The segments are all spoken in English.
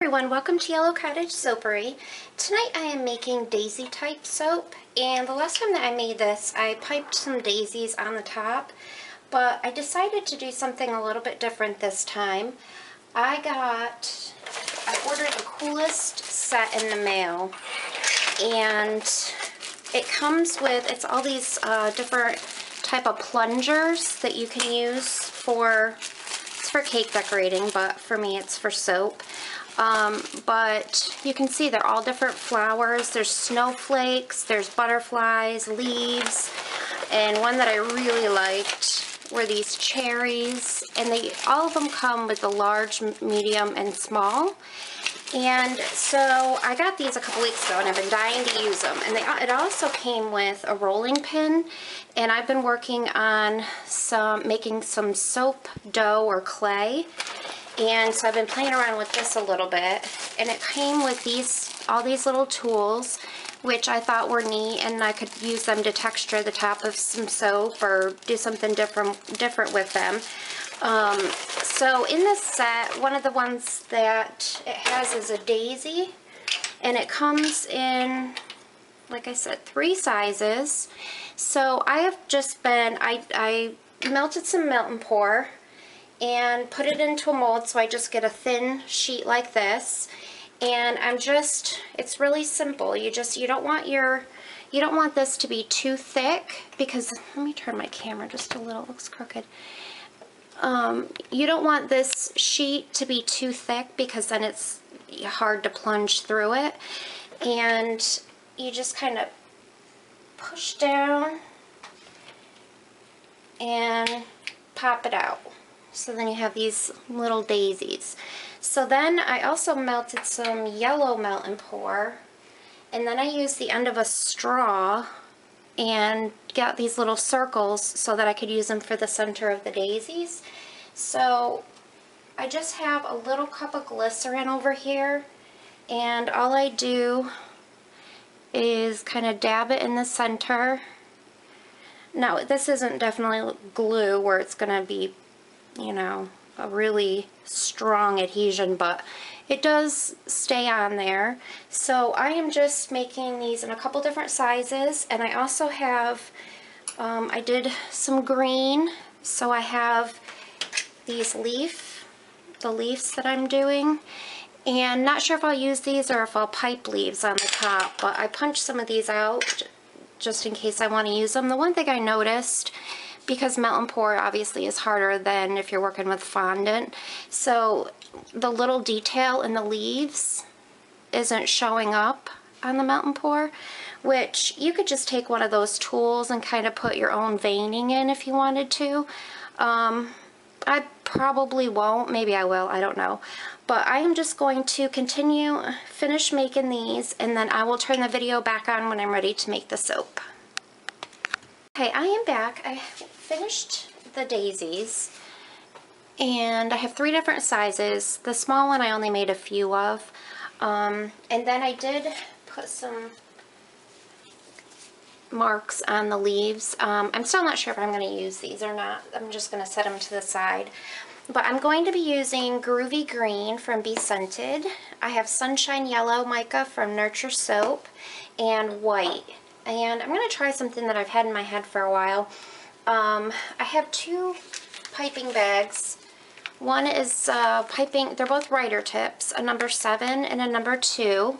Everyone, welcome to Yellow Cottage Soapery. Tonight I am making daisy type soap, and the last time that I made this I piped some daisies on the top, but I decided to do something a little bit different this time. I ordered the coolest set in the mail, and it comes with, it's all these different type of plungers that you can use for, it's for cake decorating, but for me it's for soap. But you can see they're all different flowers. There's snowflakes, there's butterflies, leaves, and one that I really liked were these cherries, and all of them come with a large, medium, and small. And so I got these a couple weeks ago and I've been dying to use them. And it also came with a rolling pin, and I've been working on making some soap dough or clay. And so I've been playing around with this a little bit, and it came with all these little tools, which I thought were neat, and I could use them to texture the top of some soap or do something different with them. So in this set, one of the ones that it has is a daisy, and it comes in, like I said, 3 sizes. So I have just been, I melted some melt and pour and put it into a mold, so I just get a thin sheet like this, and it's really simple. You don't want this to be too thick, because, let me turn my camera just a little, it looks crooked. You don't want this sheet to be too thick, because then it's hard to plunge through it, and you just kind of push down and pop it out. So then you have these little daisies. So then I also melted some yellow melt and pour, and then I used the end of a straw and got these little circles so that I could use them for the center of the daisies. So I just have a little cup of glycerin over here, and all I do is kind of dab it in the center. Now, this isn't definitely glue where it's going to be, you know, a really strong adhesion, but it does stay on there. So I am just making these in a couple different sizes, and I also have, I did some green, so I have these the leaves that I'm doing, and not sure if I'll use these or if I'll pipe leaves on the top, but I punched some of these out just in case I want to use them. The one thing I noticed, because melt and pour obviously is harder than if you're working with fondant, so the little detail in the leaves isn't showing up on the melt and pour, which you could just take one of those tools and kind of put your own veining in if you wanted to. I probably won't, maybe I will, I don't know. But I am just going to finish making these, and then I will turn the video back on when I'm ready to make the soap. Okay, I am back. I finished the daisies, and I have 3 different sizes. The small one I only made a few of, and then I did put some marks on the leaves. I'm still not sure if I'm going to use these or not. I'm just going to set them to the side. But I'm going to be using Groovy Green from Be Scented. I have Sunshine Yellow Mica from Nurture Soap, and white. And I'm going to try something that I've had in my head for a while. I have 2 piping bags. One is piping, they're both writer tips, a number 7 and a number 2.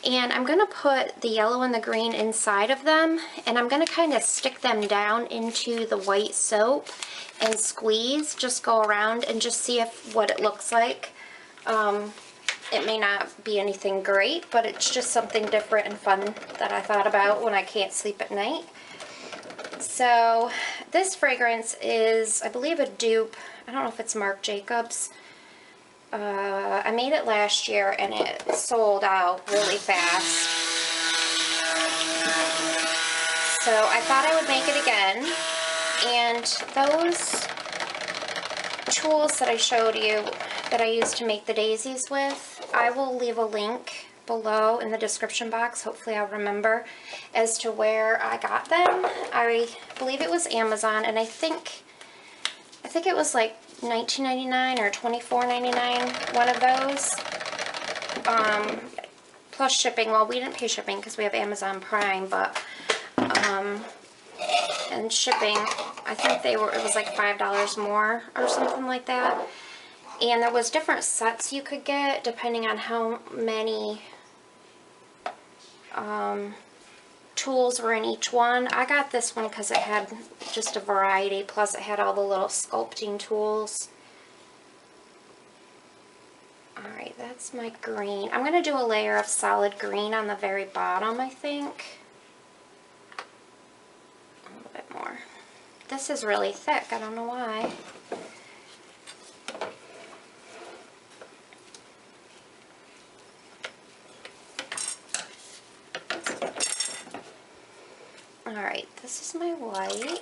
And I'm going to put the yellow and the green inside of them, and I'm going to kind of stick them down into the white soap and squeeze, just go around and just see what it looks like. It may not be anything great, but it's just something different and fun that I thought about when I can't sleep at night. So this fragrance is, I believe, a dupe. I don't know if it's Marc Jacobs. I made it last year and it sold out really fast. So I thought I would make it again. And those tools that I showed you that I used to make the daisies with, I will leave a link below in the description box. Hopefully I'll remember as to where I got them. I believe it was Amazon, and I think it was like $19.99 or $24.99, one of those. plus shipping. Well, we didn't pay shipping because we have Amazon Prime, but and shipping, I think it was like $5 more or something like that. And there was different sets you could get depending on how many tools were in each one. I got this one because it had just a variety, plus it had all the little sculpting tools. Alright, that's my green. I'm going to do a layer of solid green on the very bottom, I think. A little bit more. This is really thick, I don't know why. Alright, this is my white.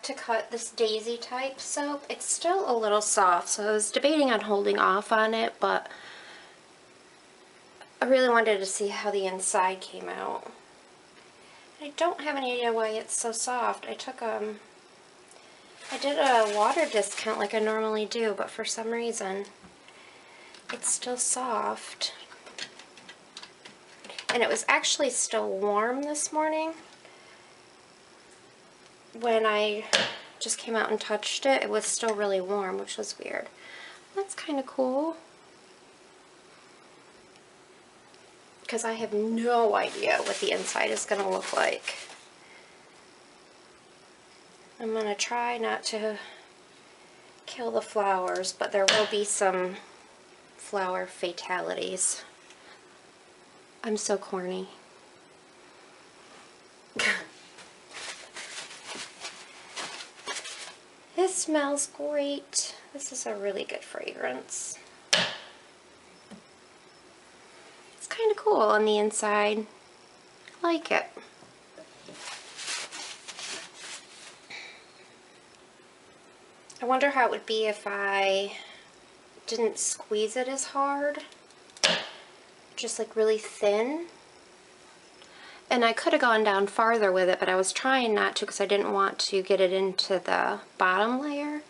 back to cut this daisy type soap. It's still a little soft, so I was debating on holding off on it, but I really wanted to see how the inside came out. I don't have any idea why it's so soft. I did a water discount like I normally do, but for some reason it's still soft. And it was actually still warm this morning. When I just came out and touched it, it was still really warm, which was weird. That's kind of cool. Because I have no idea what the inside is going to look like. I'm going to try not to kill the flowers, but there will be some flower fatalities. I'm so corny. This smells great. This is a really good fragrance. It's kind of cool on the inside. I like it. I wonder how it would be if I didn't squeeze it as hard. Just like really thin. And I could have gone down farther with it, but I was trying not to because I didn't want to get it into the bottom layer.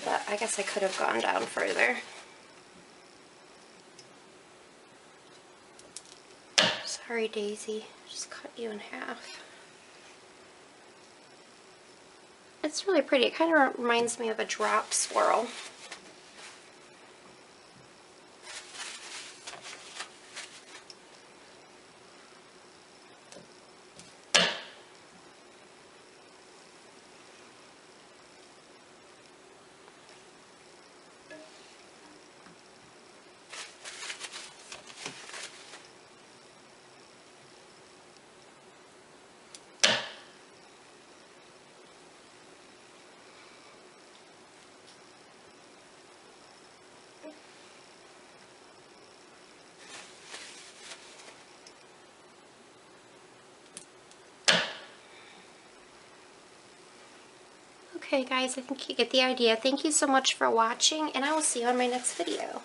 But I guess I could have gone down further. Sorry, Daisy. Just cut you in half. It's really pretty. It kind of reminds me of a drop swirl. Okay guys, I think you get the idea. Thank you so much for watching, and I will see you on my next video.